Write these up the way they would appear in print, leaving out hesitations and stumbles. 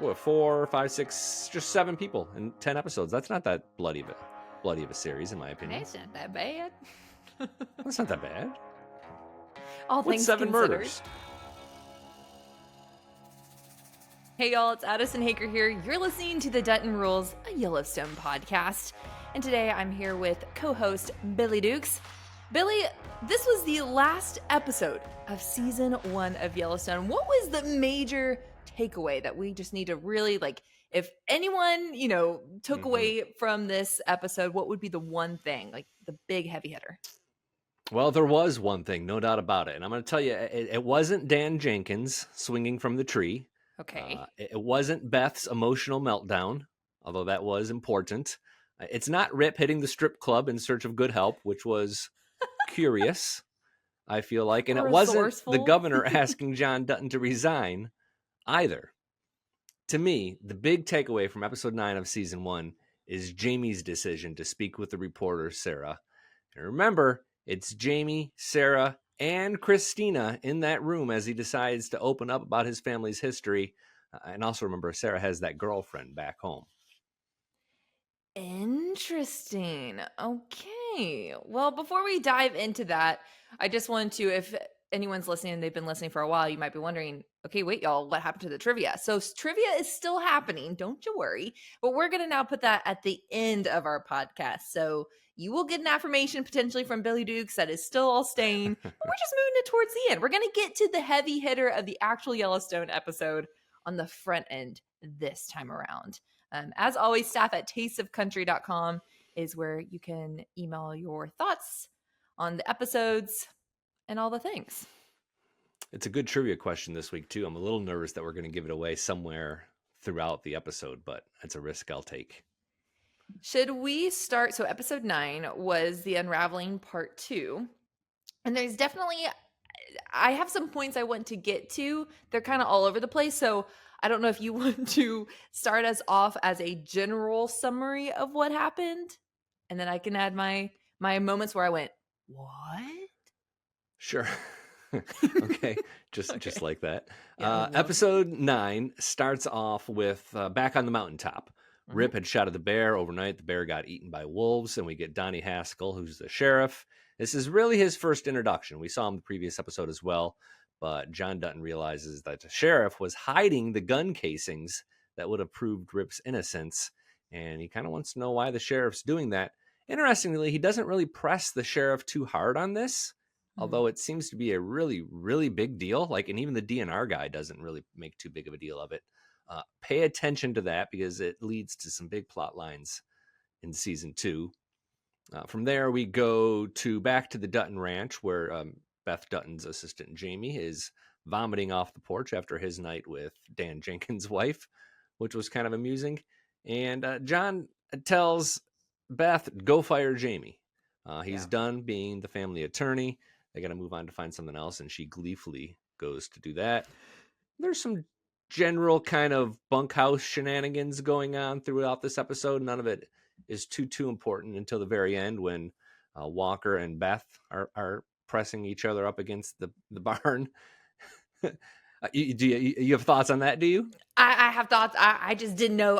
what, 4, 5, 6, just 7 people in 10 episodes. That's not that bloody of a series, in my opinion. It's not that bad. That's not that bad. All What's things 7 considered. murders? Hey y'all, it's Addison Hager here. You're listening to the Dutton Rules, a Yellowstone podcast. And today I'm here with co-host Billy Dukes. Billy, this was the last episode of season 1 of Yellowstone. What was the major takeaway that we just need to really, if anyone, took away from this episode, what would be the one thing, the big heavy hitter? Well, there was one thing, no doubt about it. And I'm going to tell you, it wasn't Dan Jenkins swinging from the tree. Okay. It wasn't Beth's emotional meltdown, although that was important. It's not Rip hitting the strip club in search of good help, which was curious, I feel like. And it wasn't the governor asking John Dutton to resign either. To me, the big takeaway from episode 9 of season 1 is Jamie's decision to speak with the reporter, Sarah. And remember, it's Jamie, Sarah, and Christina in that room as he decides to open up about his family's history. And also remember, Sarah has that girlfriend back home. Interesting. Okay. Well, before we dive into that, I just want to, if anyone's listening and they've been listening for a while, you might be wondering, okay, wait, y'all, what happened to the trivia? So trivia is still happening. Don't you worry. But we're going to now put that at the end of our podcast. So you will get an affirmation potentially from Billy Dukes that is still all staying. But we're just moving it towards the end. We're going to get to the heavy hitter of the actual Yellowstone episode on the front end this time around. As always, staff at tasteofcountry.com is where you can email your thoughts on the episodes and all the things. It's a good trivia question this week, too. I'm a little nervous that we're going to give it away somewhere throughout the episode, but it's a risk I'll take. Should we start? So episode 9 was the Unraveling part 2. And there's definitely, I have some points I want to get to. They're kind of all over the place. So I don't know if you want to start us off as a general summary of what happened. And then I can add my moments where I went, what? Sure. Okay. Just like that. Yeah, episode 9 starts off with back on the mountaintop. Mm-hmm. Rip had shot at the bear overnight. The bear got eaten by wolves, and we get Donnie Haskell, who's the sheriff. This is really his first introduction. We saw him in the previous episode as well, but John Dutton realizes that the sheriff was hiding the gun casings that would have proved Rip's innocence, and he kind of wants to know why the sheriff's doing that. Interestingly, he doesn't really press the sheriff too hard on this, although it seems to be a really, really big deal. And even the DNR guy doesn't really make too big of a deal of it. Pay attention to that because it leads to some big plot lines in season 2. From there, we go back to the Dutton Ranch where Beth Dutton's assistant Jamie is vomiting off the porch after his night with Dan Jenkins' wife, which was kind of amusing. And John tells Beth, go fire Jamie. He's done being the family attorney. They got to move on to find something else, and she gleefully goes to do that. There's some general kind of bunkhouse shenanigans going on throughout this episode. None of it is too important until the very end when Walker and Beth are pressing each other up against the barn. You have thoughts on that, do you? I have thoughts. I just didn't know.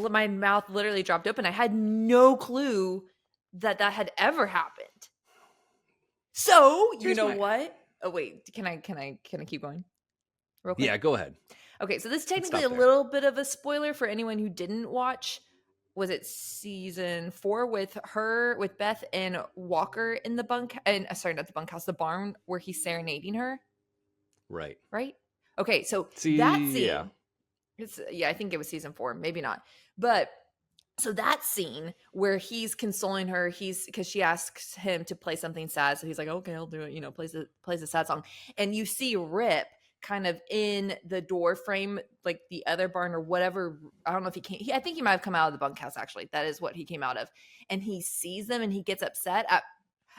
My mouth literally dropped open. I had no clue that had ever happened. So, what? Oh, wait. Can I keep going? Real quick? Yeah, go ahead. Okay, so this is technically a little bit of a spoiler for anyone who didn't watch. Was it season 4 with Beth and Walker in the the barn where he's serenading her? Right. Okay, so that scene. Yeah. I think it was season 4, maybe not. But so that scene where he's consoling her, because she asks him to play something sad, so he's like, okay, I'll do it. Plays a sad song, and you see Rip kind of in the door frame, like the other barn or whatever. I don't know if I think he might have come out of the bunkhouse, actually. That is what he came out of. And he sees them and he gets upset at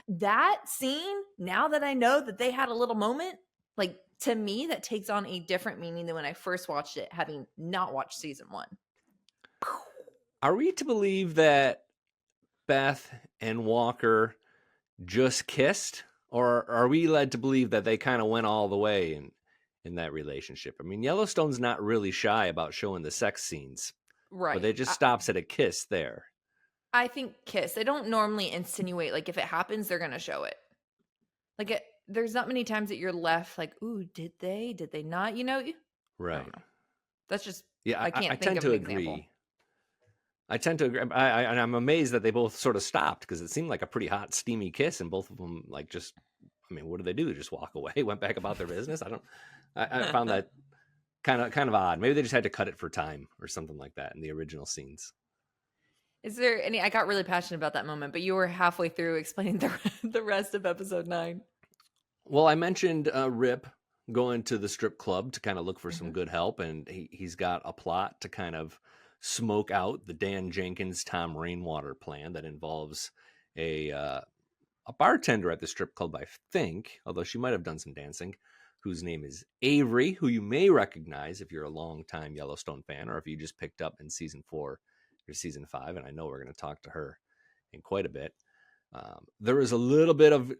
that scene. Now that I know that they had a little moment, to me, that takes on a different meaning than when I first watched it, having not watched season 1. Are we to believe that Beth and Walker just kissed? Or are we led to believe that they kind of went all the way in that relationship. I mean, Yellowstone's not really shy about showing the sex scenes, but Right. it just stops at a kiss there. I think kiss. They don't normally insinuate, like, if it happens, they're gonna show it. Like, there's not many times that you're left like, "Ooh, did they? Did they not?" You know? I Right. don't know. That's just Yeah, I I can't think tend of to an example. agree. I tend to agree. And I'm amazed that they both sort of stopped because it seemed like a pretty hot, steamy kiss, and both of them like just. I mean, what did they do? Just walk away? Went back about their business? I don't. I found that kind of odd. Maybe they just had to cut it for time or something like that in the original scenes. Is there any I got really passionate about that moment, but you were halfway through explaining the rest of episode 9. Well, I mentioned Rip going to the strip club to kind of look for some Mhm. good help, and he's got a plot to kind of smoke out the Dan Jenkins Tom Rainwater plan that involves a bartender at the strip club, I think, although she might have done some dancing, whose name is Avery, who you may recognize if you're a longtime Yellowstone fan, or if you just picked up in season 4 or season 5. And I know we're going to talk to her in quite a bit. There was a little bit of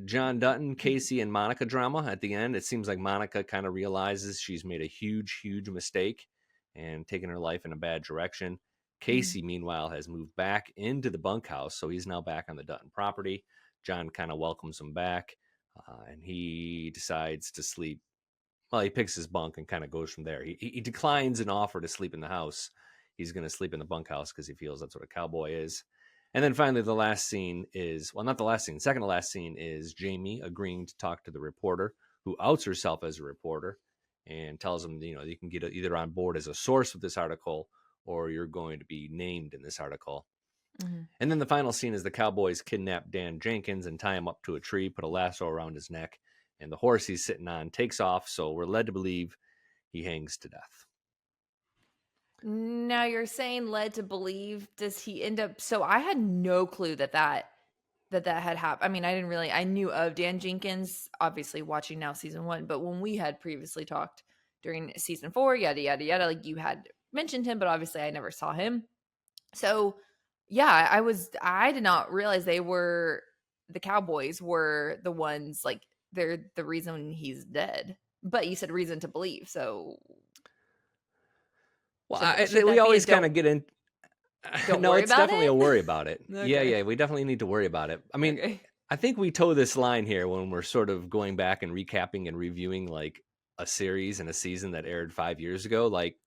John Dutton, Casey, and Monica drama at the end. It seems like Monica kind of realizes she's made a huge, huge mistake and taken her life in a bad direction. Mhm. Casey, meanwhile, has moved back into the bunkhouse, so he's now back on the Dutton property. John kind of welcomes him back, and he decides to sleep. Well, he picks his bunk and kind of goes from there. He declines an offer to sleep in the house. He's going to sleep in the bunkhouse because he feels that's what a cowboy is. And then finally, the last scene is, well, not the last scene, second to last scene is Jamie agreeing to talk to the reporter who outs herself as a reporter and tells him, you can get either on board as a source with this article or you're going to be named in this article. Mhm. And then the final scene is the cowboys kidnap Dan Jenkins and tie him up to a tree, put a lasso around his neck, and the horse he's sitting on takes off. So we're led to believe he hangs to death. Now you're saying led to believe, does he end up so I had no clue that had happened. I mean, I knew of Dan Jenkins, obviously watching now season 1, but when we had previously talked during season 4, yada yada yada, like you had mentioned him, but obviously I never saw him. So, yeah, I did not realize the Cowboys were the ones like they're the reason he's dead. But you said reason to believe. So, Well, should we that be a always kind of get in. don't No, worry it's about definitely a it? worry about it. Yeah, Okay. yeah, we definitely need to worry about it. I mean, Okay. I think we toe this line here when we're sort of going back and recapping and reviewing like a series and a season that aired 5 years ago. Like,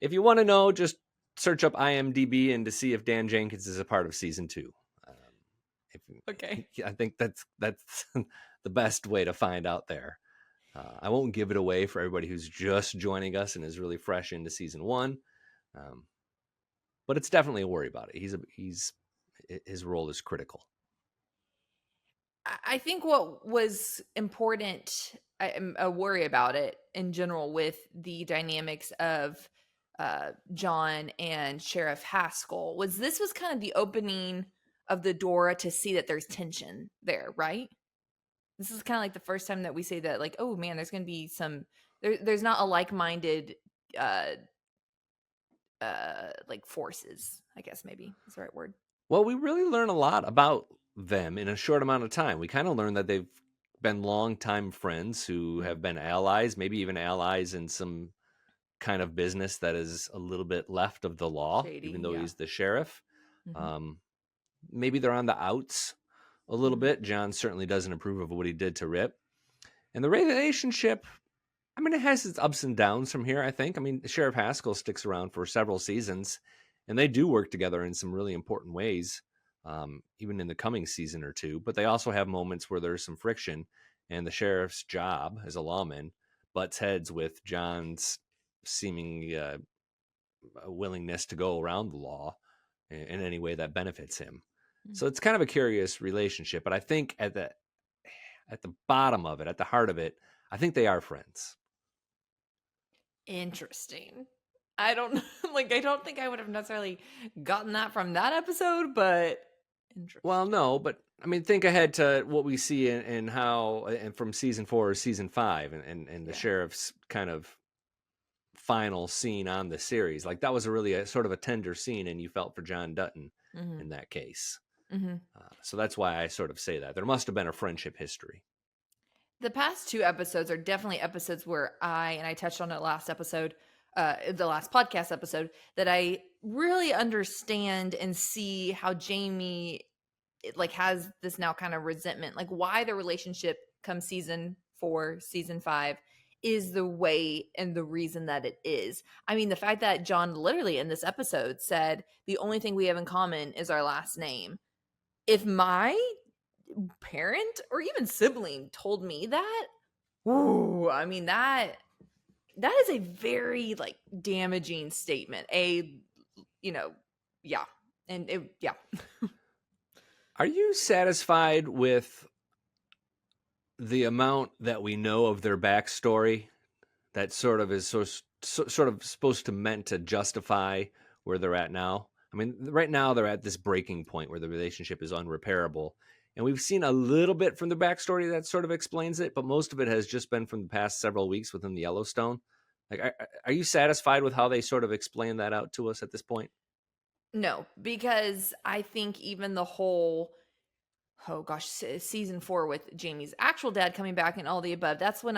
if you want to know, just search up IMDb and to see if Dan Jenkins is a part of season 2. Um, if, Okay. I think that's the best way to find out there. I won't give it away for everybody who's just joining us and is really fresh into season 1. Um, but it's definitely a worry about it. His role is critical. I think what was important, I am a worry about it in general with the dynamics of John and Sheriff Haskell was this was kind of the opening of the door to see that there's tension there, right? This is kind of like the first time that we say that, like, oh man, there's going to be there's not a like-minded, uh, like forces. I guess maybe is the right word. Well, we really learn a lot about them in a short amount of time. We kind of learn that they've been longtime friends who Mhm. have been allies, maybe even allies in some kind of business that is a little bit left of the law, even Shady, though yeah. he's the sheriff. Hmm. Um, Maybe they're on the outs a little Hmm. bit. John certainly doesn't approve of what he did to Rip. And the relationship, I mean, it has its ups and downs from here, I think. I mean, Sheriff Haskell sticks around for several seasons, and they do work together in some really important ways, even in the coming season or two. But they also have moments where there's some friction, and the sheriff's job as a lawman butts heads with John's seeming willingness to go around the law in any way that benefits him. So it's kind of a curious relationship, but I think at the bottom of it, at the heart of it, I think they are friends. Interesting. I don't like I don't think I would have necessarily gotten that from that episode, but Well, interesting. no, but I mean, think ahead to what we see in how, and from season 4 or season 5, and the Yeah. sheriff's kind of final scene on the series. Like that was a really a sort of a tender scene, and you felt for John Dutton Mhm. in that case. Mhm. So that's why I sort of say that there must have been a friendship history. The past 2 episodes are definitely episodes where I touched on it last episode, the last podcast episode, that I really understand and see how Jamie like has this now kind of resentment, like why the relationship come season 4, season 5 is the way and the reason that it is. I mean, the fact that John literally in this episode said the only thing we have in common is our last name. If my parent or even sibling told me that, ooh, I mean that is a very like damaging statement. Yeah. And yeah. Are you satisfied with the amount that we know of their backstory that sort of is sort of supposed to meant to justify where they're at now? I mean, right now they're at this breaking point where the relationship is unrepairable. And we've seen a little bit from the backstory that sort of explains it, but most of it has just been from the past several weeks within the Yellowstone. Like, are you satisfied with how they sort of explain that out to us at this point? No, because I think even the whole season 4 with Jamie's actual dad coming back and all the above, that's when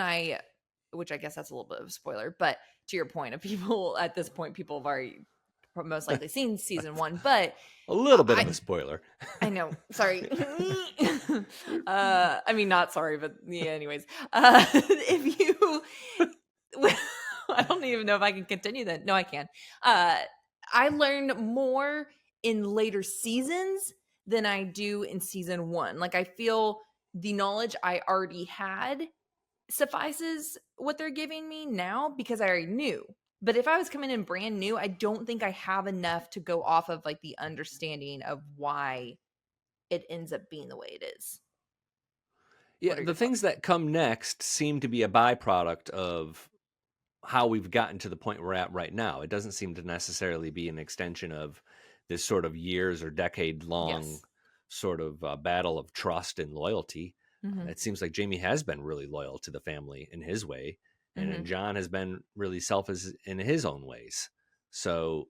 which I guess that's a little bit of a spoiler, but to your point of people at this point, people have already most likely seen season 1, but A little bit of a spoiler. I know. Sorry. I mean, not sorry, but yeah, anyways. If you, I don't even know if I can continue that. No, I can. I learned more in later seasons than I do in season 1. Like, I feel the knowledge I already had suffices what they're giving me now because I already knew. But if I was coming in brand new, I don't think I have enough to go off of like the understanding of why it ends up being the way it is. Yeah, the things that come next seem to be a byproduct of how we've gotten to the point we're at right now. It doesn't seem to necessarily be an extension of this sort of years or decade long sort of battle of trust and loyalty. It seems like Jamie has been really loyal to the family in his way, and John has been really selfish in his own ways. So,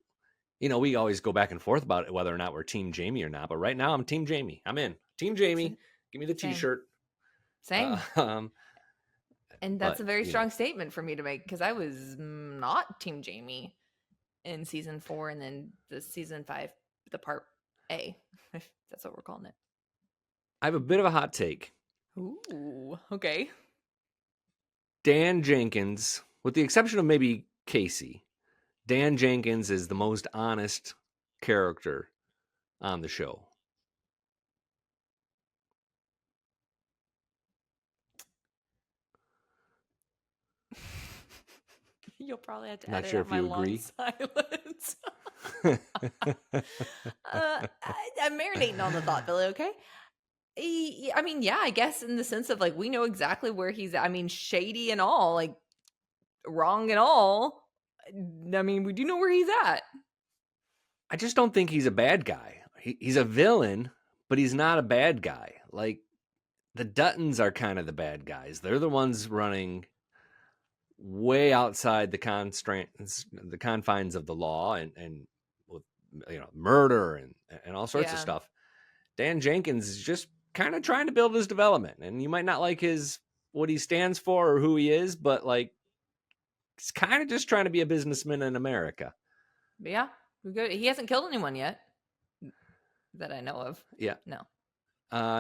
we always go back and forth about it, whether or not we're Team Jamie or not. But right now, I'm Team Jamie. I'm in. Team Jamie. Give me the T-shirt. Same. And that's a very strong statement for me to make because I was not Team Jamie in season 4 and then the season 5, the part A, if that's what we're calling it. I have a bit of a hot take. Ooh, okay. Dan Jenkins, with the exception of maybe Casey, Dan Jenkins is the most honest character on the show. You'll probably have to Not edit sure out if my you long agree. silence. I'm marinating on the thought, Billy, okay? I mean, yeah, I guess in the sense of like we know exactly where he's at. I mean, shady and all, like wrong and all. I mean, we do know where he's at. I just don't think he's a bad guy. He's a villain, but he's not a bad guy. Like, the Duttons are kind of the bad guys. They're the ones running way outside the confines of the law and with murder and all sorts of stuff. Dan Jenkins is just kind of trying to build his development, and you might not like what he stands for or who he is, but like he's kind of just trying to be a businessman in America. Yeah, he hasn't killed anyone yet that I know of. Yeah, no.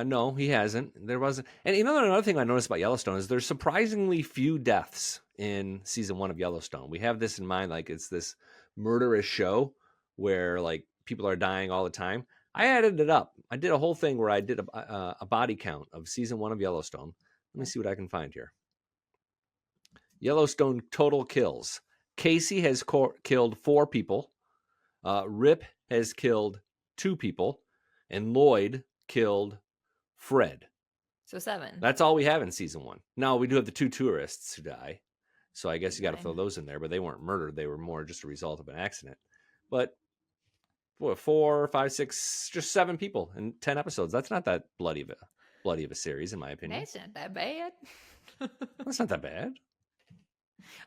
No, he hasn't. There wasn't. And another thing I noticed about Yellowstone is there's surprisingly few deaths in season 1 of Yellowstone. We have this in mind, like it's this murderous show where like people are dying all the time. I added it up. I did a whole thing where I did a body count of season 1 of Yellowstone. Let me see what I can find here. Yellowstone total kills. Casey has killed 4 people. Rip has killed 2 people. And Lloyd killed Fred. So 7. That's all we have in season 1. Now, we do have the 2 tourists who die. So I guess you got to throw those in there, but they weren't murdered. They were more just a result of an accident. But 4, 5, 6, just 7 people in 10 episodes. That's not that bloody of a series, in my opinion. That's not that bad. That's not that bad.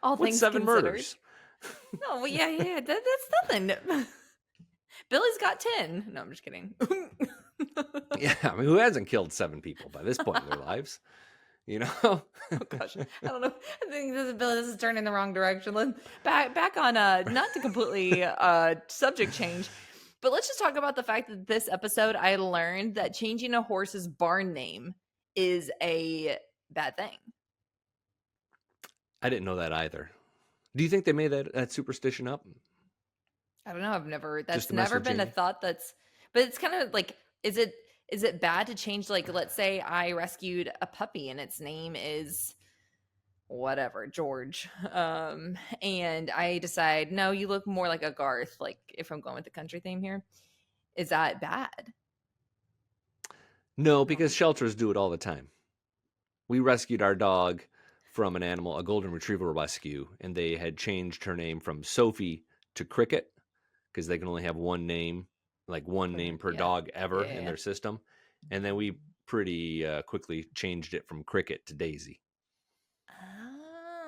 All What's things 7 considered. murders? No, well, yeah, that's nothing. Billy's got 10. No, I'm just kidding. Yeah, I mean, who hasn't killed 7 people by this point in their lives? you know? Oh gosh, I don't know. I think this is turning the wrong direction. Back on not to completely subject change, but let's just talk about the fact that this episode I learned that changing a horse's barn name is a bad thing. I didn't know that either. Do you think they made that superstition up? I don't know. Just That's to mess never with been a Jamie? thought but it's kind of like, is it bad to change, like, let's say I rescued a puppy and its name is whatever, George. And I decide, no, you look more like a Garth, like if I'm going with the country theme here. Is that bad? No, No. because shelters do it all the time. We rescued our dog from an animal, a golden retriever rescue, and they had changed her name from Sophie to Cricket because they can only have one name, like one name per Yeah. dog ever in Yeah. their system. And then we pretty quickly changed it from Cricket to Daisy.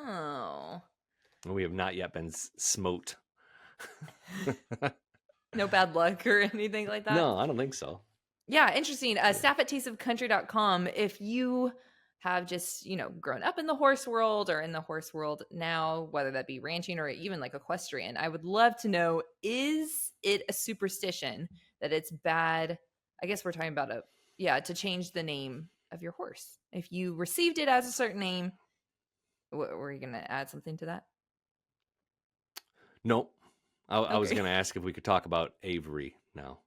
Oh. And we have not yet been smote. No bad luck or anything like that? No, I don't think so. Yeah, interesting. Staff at tasteofcountry.com. If you have just, grown up in the horse world or in the horse world now, whether that be ranching or even like equestrian, I would love to know, is it a superstition that it's bad? I guess we're talking about to change the name of your horse. If you received it as a certain name, were you going to add something to that? Nope. I was Okay. going to ask if we could talk about Avery now.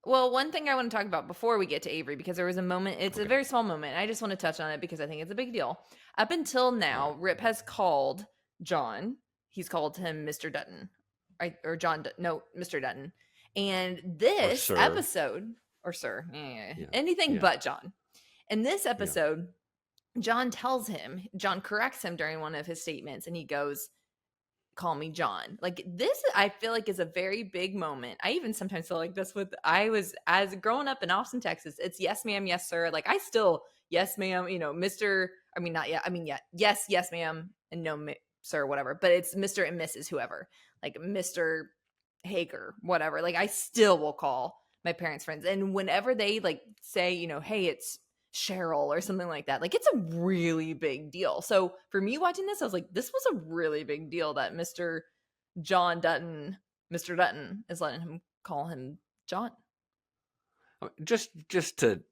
Well, one thing I want to talk about before we get to Avery, because there was a moment, it's a very small moment. I just want to touch on it because I think it's a big deal. Up until now, Rip has called John, he's called him Mr. Dutton, right? Or Mr. Dutton. And this episode, or sir, anything but John. In this episode, John corrects him during one of his statements, and he goes, call me John. Like, this, I feel like, is a very big moment. I even sometimes feel like this as growing up in Austin, Texas, it's yes ma'am, yes sir. Like, I still yes ma'am, Mr. I mean, not yet. I mean, yeah, yes ma'am, and no sir, whatever. But it's Mr. and Mrs. whoever, like Mr. Hager, whatever. Like, I still will call my parents' friends, and whenever they like say, hey, it's Cheryl or something like that, like, it's a really big deal. So for me watching this, I was like, this was a really big deal that Mr. Dutton is letting him call him John. Just to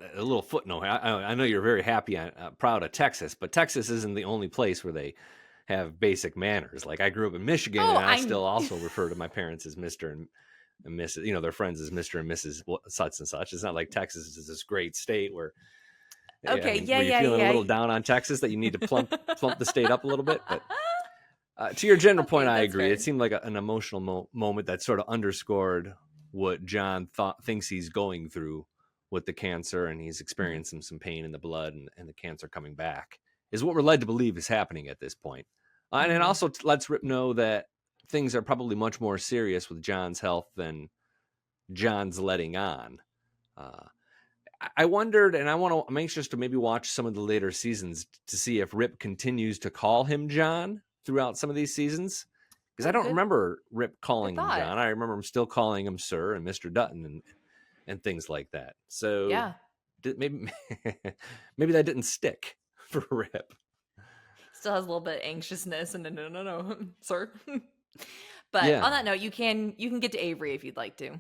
a little footnote. I know you're very happy and proud of Texas, but Texas isn't the only place where they have basic manners. Like, I grew up in Michigan, and I still also refer to my parents as Mr. and Mrs. Their friends as Mr. and Mrs. such and such. It's not like Texas is this great state where were you feeling a little down on Texas that you need to plump the state up a little bit? But to your general point, I agree. Fair. It seemed like an emotional moment that sort of underscored what John thinks he's going through with the cancer, and he's experiencing some pain in the blood, and the cancer coming back is what we're led to believe is happening at this point. And it also lets Rip know that things are probably much more serious with John's health than John's letting on. I wondered, and I'm anxious to maybe watch some of the later seasons to see if Rip continues to call him John throughout some of these seasons. Because I don't remember Rip calling him John. I remember him still calling him Sir and Mr. Dutton and things like that. So maybe that didn't stick for Rip. Still has a little bit of anxiousness and no, sir. But on that note, you can get to Avery if you'd like to.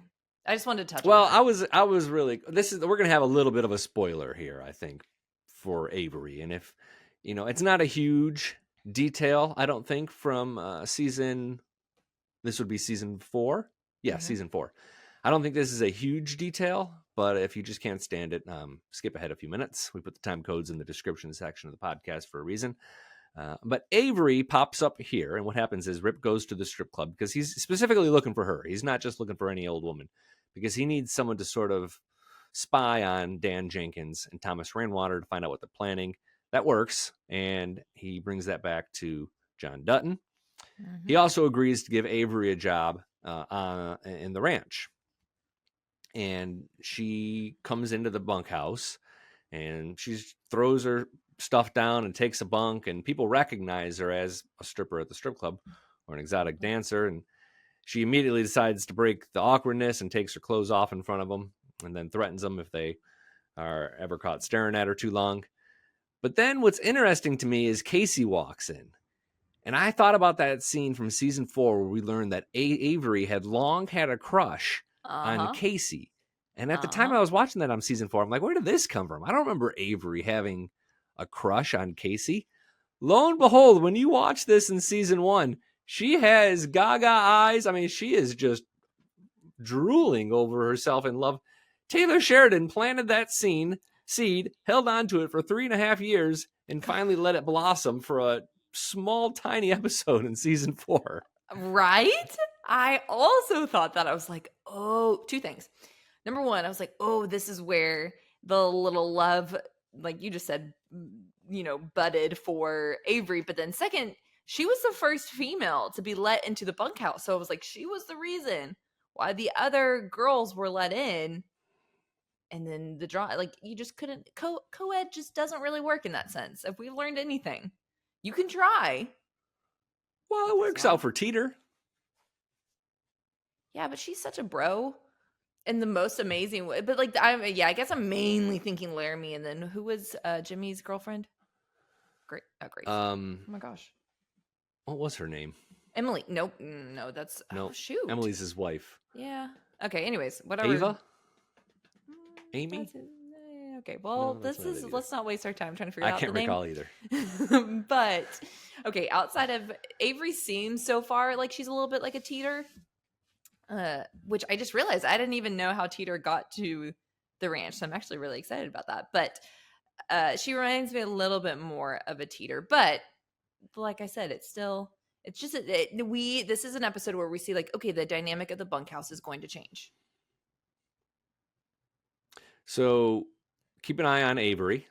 I just wanted to touch on that. I was really, we're going to have a little bit of a spoiler here, I think, for Avery. And if, it's not a huge detail, I don't think, from this would be season 4. Yeah, season 4. I don't think this is a huge detail, but if you just can't stand it, skip ahead a few minutes. We put the time codes in the description section of the podcast for a reason. But Avery pops up here, and what happens is Rip goes to the strip club because he's specifically looking for her. He's not just looking for any old woman, because he needs someone to sort of spy on Dan Jenkins and Thomas Rainwater to find out what they're planning. That works, and he brings that back to John Dutton. He also agrees to give Avery a job in the ranch. And she comes into the bunkhouse, and she throws her stuff down and takes a bunk, and people recognize her as a stripper at the strip club or an exotic dancer. And she immediately decides to break the awkwardness and takes her clothes off in front of them, and then threatens them if they are ever caught staring at her too long. But then what's interesting to me is Casey walks in. And I thought about that scene from season 4 where we learned that Avery had long had a crush on Casey. And at the time I was watching that on season 4, I'm like, where did this come from? I don't remember Avery having a crush on Casey. Lo and behold, when you watch this in season 1, she has gaga eyes. I mean, she is just drooling over herself in love. Taylor Sheridan planted that seed, held on to it for 3.5 years, and finally let it blossom for a small, tiny episode in season 4. Right? I also thought that. I was like, oh, 2 things. Number 1, I was like, oh, this is where the little love, like you just said, budded for Avery. But then second, she was the first female to be let into the bunkhouse. So I was like, she was the reason why the other girls were let in. And then the draw, like you just couldn't, co-ed just doesn't really work in that sense. If we've learned anything, you can try. Well, it works out for Teeter. Yeah, but she's such a bro in the most amazing way. But like, I guess I'm mainly thinking Laramie. And then who was Jimmy's girlfriend? Grace. Oh my gosh. What was her name? Emily. Nope. No, that's shoot. Emily's his wife. Yeah. Okay. Anyways, whatever. Ava. Amy. Okay. Well, let's not waste our time trying to figure out the name. I can't recall either. But okay, outside of Avery seems so far like she's a little bit like a Teeter. Which I just realized I didn't even know how Teeter got to the ranch. So I'm actually really excited about that. But she reminds me a little bit more of a Teeter. But like I said, this is an episode where we see like, okay, the dynamic of the bunkhouse is going to change. So keep an eye on Avery.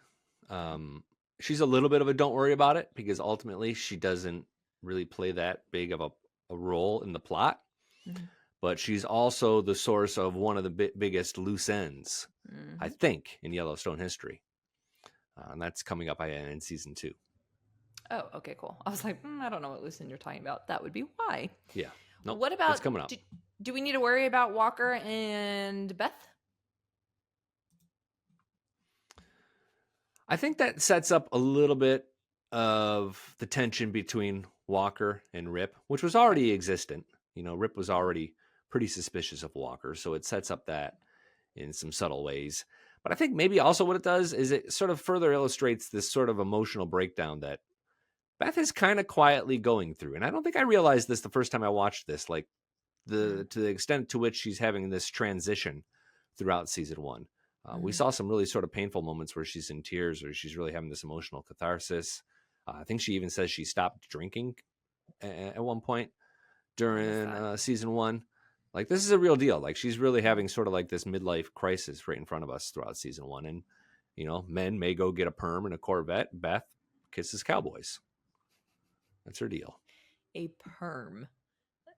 She's a little bit of a don't worry about it because ultimately she doesn't really play that big of a role in the plot. Mm-hmm. But she's also the source of one of the biggest loose ends, I think, in Yellowstone history. And that's coming up in season 2. Oh, okay, cool. I was like, I don't know what loose end you're talking about. That would be why. Yeah. No, what about, it's coming up. Do we need to worry about Walker and Beth? I think that sets up a little bit of the tension between Walker and Rip, which was already existent. Rip was already pretty suspicious of Walker, so it sets up that in some subtle ways. But I think maybe also what it does is it sort of further illustrates this sort of emotional breakdown that Beth is kind of quietly going through. And I don't think I realized this the first time I watched this, like to the extent to which she's having this transition throughout season 1. We saw some really sort of painful moments where she's in tears or she's really having this emotional catharsis. I think she even says she stopped drinking at one point during season 1. Like, this is a real deal. Like, she's really having sort of like this midlife crisis right in front of us throughout season 1. And, men may go get a perm and a Corvette. Beth kisses cowboys. That's her deal. A perm.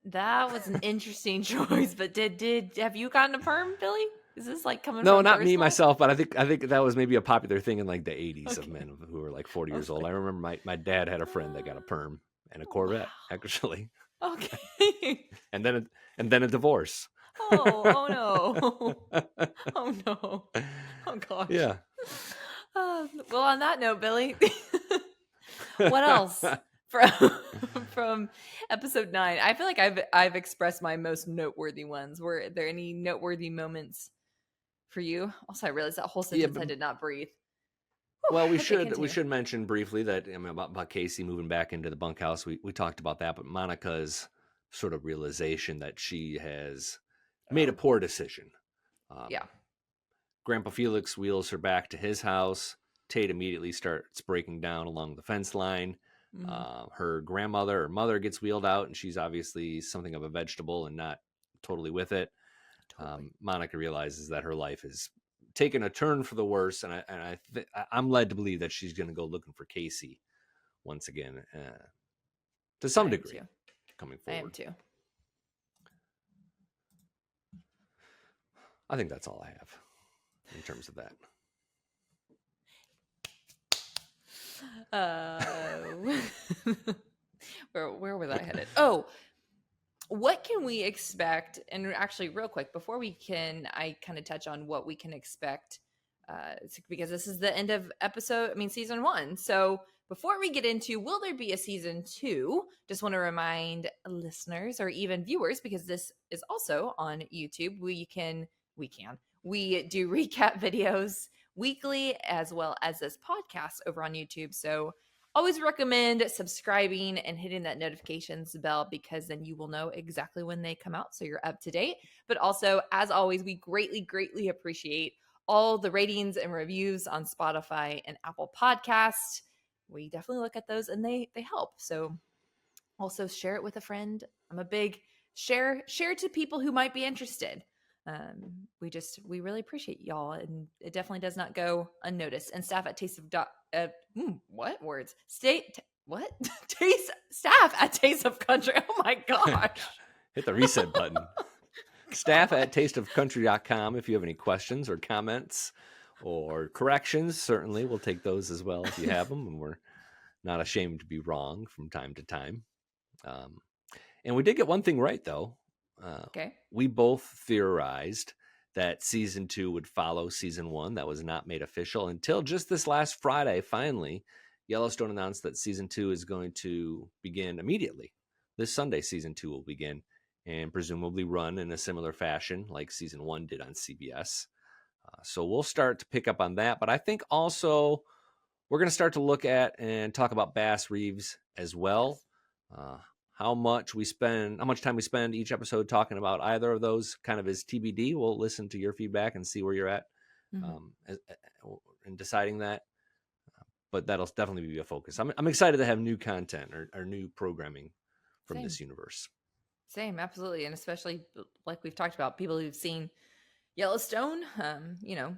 That was an interesting choice. But have you gotten a perm, Billy? Is this like coming? No, from not personal? me myself, but I think that was maybe a popular thing in like the 80s of men who were like 40 years old. I remember my dad had a friend that got a perm and a Corvette, actually. Okay. and then a divorce. Oh no. Oh no. Oh gosh. Yeah. Well, on that note, Billy, what else from episode 9? I feel like I've expressed my most noteworthy ones. Were there any noteworthy moments for you? Also, I realized that whole sentence I did not breathe. Well, we should mention briefly that about Casey moving back into the bunkhouse. We talked about that, but Monica's sort of realization that she has made a poor decision. Grandpa Felix wheels her back to his house. Tate immediately starts breaking down along the fence line. Her mother gets wheeled out, and she's obviously something of a vegetable and not totally with it. Totally. Monica realizes that her life is taken a turn for the worse, and I'm led to believe that she's going to go looking for Casey once again, to some degree, coming forward. I am too. I think that's all I have in terms of that. Where was I headed? Oh, what can we expect? And actually, real quick, before I kind of touch on what we can expect because this is the end of season 1. So before we get into will there be a season 2, just want to remind listeners or even viewers, because this is also on YouTube, we do recap videos weekly as well as this podcast over on YouTube. So always recommend subscribing and hitting that notifications bell, because then you will know exactly when they come out, so you're up to date. But also, as always, we greatly appreciate all the ratings and reviews on Spotify and Apple Podcasts. We definitely look at those and they help. So also share it with a friend. I'm a big share to people who might be interested. We really appreciate y'all, and it definitely does not go unnoticed. And staff at Taste at Taste of Country. Oh my gosh. Hit the reset button. Staff at tasteofcountry.com. If you have any questions or comments or corrections, certainly we'll take those as well if you have them, and we're not ashamed to be wrong from time to time. And we did get one thing right, though. Okay. We both theorized that season 2 would follow season 1. That was not made official until just this last Friday. Finally, Yellowstone announced that season 2 is going to begin immediately. This Sunday, season 2 will begin and presumably run in a similar fashion like season 1 did on CBS. So we'll start to pick up on that. But I think also we're going to start to look at and talk about Bass Reeves as well. How much time we spend each episode talking about either of those kind of is TBD. We'll listen to your feedback and see where you're at in deciding that. But that'll definitely be a focus. I'm excited to have new content or new programming from this universe. Same, absolutely. And especially like we've talked about, people who've seen Yellowstone,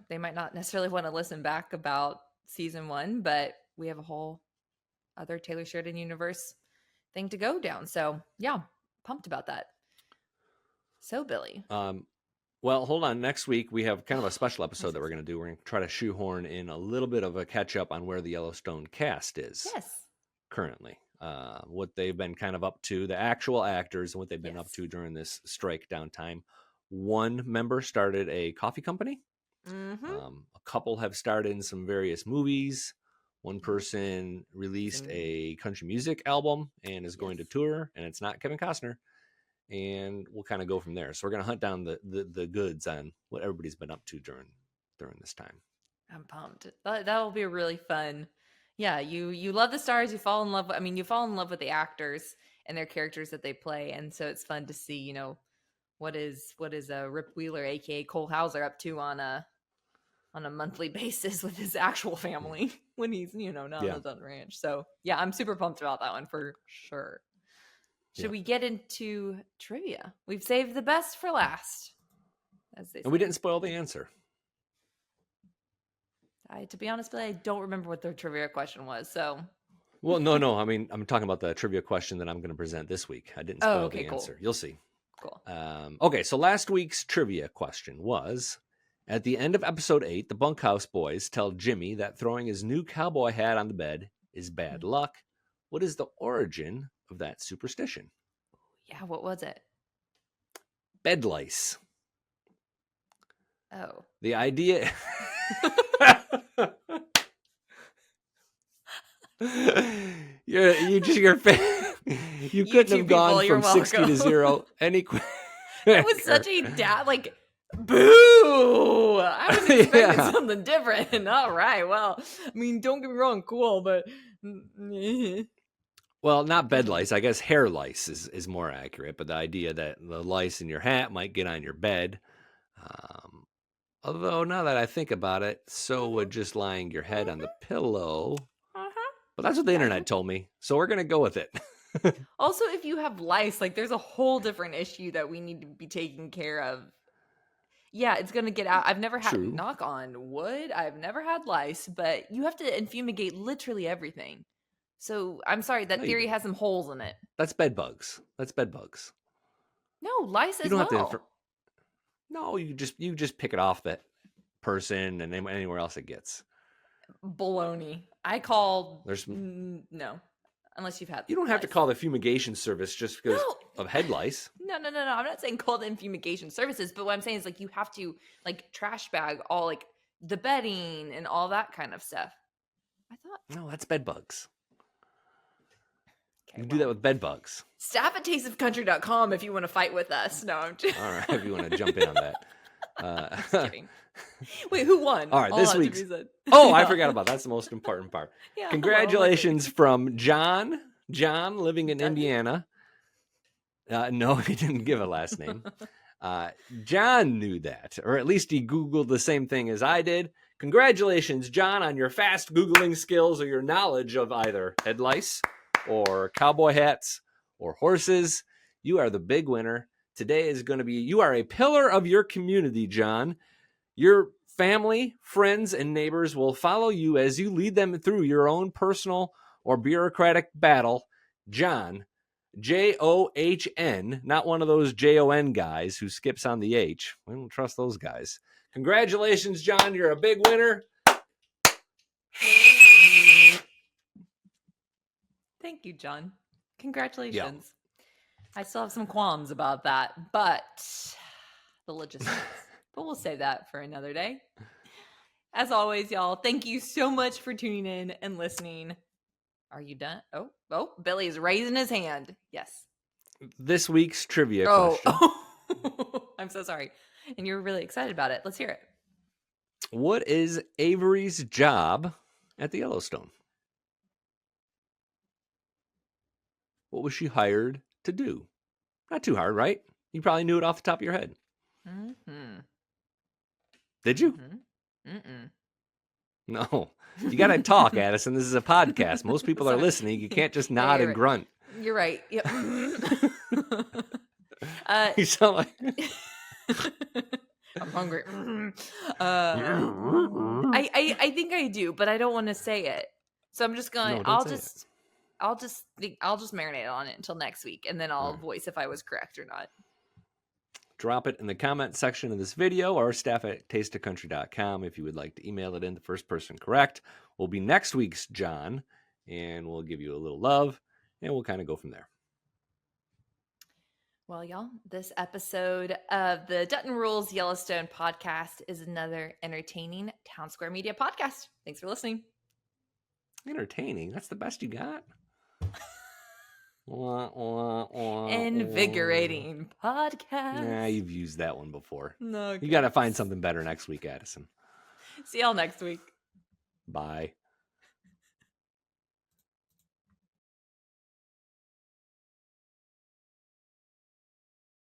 they might not necessarily want to listen back about season 1, but we have a whole other Taylor Sheridan universe thing to go down. So yeah, pumped about that. So Billy. Well, hold on. Next week, we have kind of a special episode that we're going to do. We're going to try to shoehorn in a little bit of a catch up on where the Yellowstone cast is currently. What they've been kind of up to, the actual actors, and what they've been up to during this strike downtime. One member started a coffee company. A couple have starred in some various movies. One person released a country music album and is going to tour, and it's not Kevin Costner. And we'll kind of go from there. So we're going to hunt down the goods on what everybody's been up to during this time. I'm pumped. That'll be really fun. Yeah, you love the stars. You fall in love. You fall in love with the actors and their characters that they play, and so it's fun to see. What is Rip Wheeler, aka Cole Hauser, up to on a monthly basis with his actual family when he's not on the Dutton Ranch. So yeah, I'm super pumped about that one for sure. Should we get into trivia? We've saved the best for last, as they say. And we didn't spoil the answer. To be honest, I don't remember what the trivia question was. So, well, no. I'm talking about the trivia question that I'm going to present this week. I didn't spoil the answer. You'll see. Cool. Okay, so last week's trivia question was: at the end of episode 8, the Bunkhouse Boys tell Jimmy that throwing his new cowboy hat on the bed is bad luck. What is the origin of that superstition? Yeah, what was it? Bed lice. Oh. The idea... you couldn't have gone from 60 to 0 any quicker. It was such a boo! I was expecting something different. All right, well, don't get me wrong, cool, but... Well, not bed lice. I guess hair lice is more accurate, but the idea that the lice in your hat might get on your bed. Although, now that I think about it, so would just lying your head on the pillow. But that's what the internet told me, so we're going to go with it. Also, if you have lice, there's a whole different issue that we need to be taking care of. Yeah, it's going to get out. I've never had, knock on wood, I've never had lice, but you have to infumigate literally everything. So, I'm sorry, that theory has some holes in it. That's bed bugs. No, lice as well. No, you just pick it off that person and anywhere else it gets. Baloney. I called... No. Unless you've had... You don't have to call the fumigation service just because of head lice. No. I'm not saying call the fumigation services, but what I'm saying is you have to trash bag all the bedding and all that kind of stuff. I thought. No, that's bed bugs. Okay, You can do that with bed bugs. Staff at tasteofcountry.com if you want to fight with us. No, I'm just... All right, if you want to jump in on that. I'm just kidding. Wait, who won? All right, this that to week's. be said. Oh, I forgot about that. That's the most important part. Yeah, Congratulations from John. John, living in Indiana. No, he didn't give a last name. John knew that, or at least he Googled the same thing as I did. Congratulations, John, on your fast Googling skills or your knowledge of either head lice or cowboy hats or horses. You are the big winner. Today is going to be, you are a pillar of your community, John. Your family, friends, and neighbors will follow you as you lead them through your own personal or bureaucratic battle. John, John, not one of those JON guys who skips on the H. We don't trust those guys. Congratulations, John. You're a big winner. Thank you, John. Congratulations. I still have some qualms about that, but the logistics. But we'll save that for another day. As always, y'all, thank you so much for tuning in and listening. Are you done? Oh, Billy's raising his hand. Yes. This week's trivia question. Oh. I'm so sorry. And you're really excited about it. Let's hear it. What is Avery's job at the Yellowstone? What was she hired to do? Not too hard, right? You probably knew it off the top of your head. Mm-hmm. Did you? Mm-hmm. Mm-mm. No. You got to talk, Addison. This is a podcast. Most people are listening. You can't just nod and grunt. You're right. Yep. You sound like... I'm hungry. I think I do, but I don't want to say it. So I'm just going. I'll just marinate on it until next week, and then I'll voice if I was correct or not. Drop it in the comment section of this video or staff at tasteofcountry.com if you would like to email it in. The first person correct will be next week's John, and we'll give you a little love, and we'll kind of go from there. Well, y'all, this episode of the Dutton Rules Yellowstone podcast is another entertaining Town Square Media podcast. Thanks for listening. Entertaining? That's the best you got? Invigorating podcast. Nah, you've used that one before. No, you got to find something better next week, Addison. See y'all next week. Bye.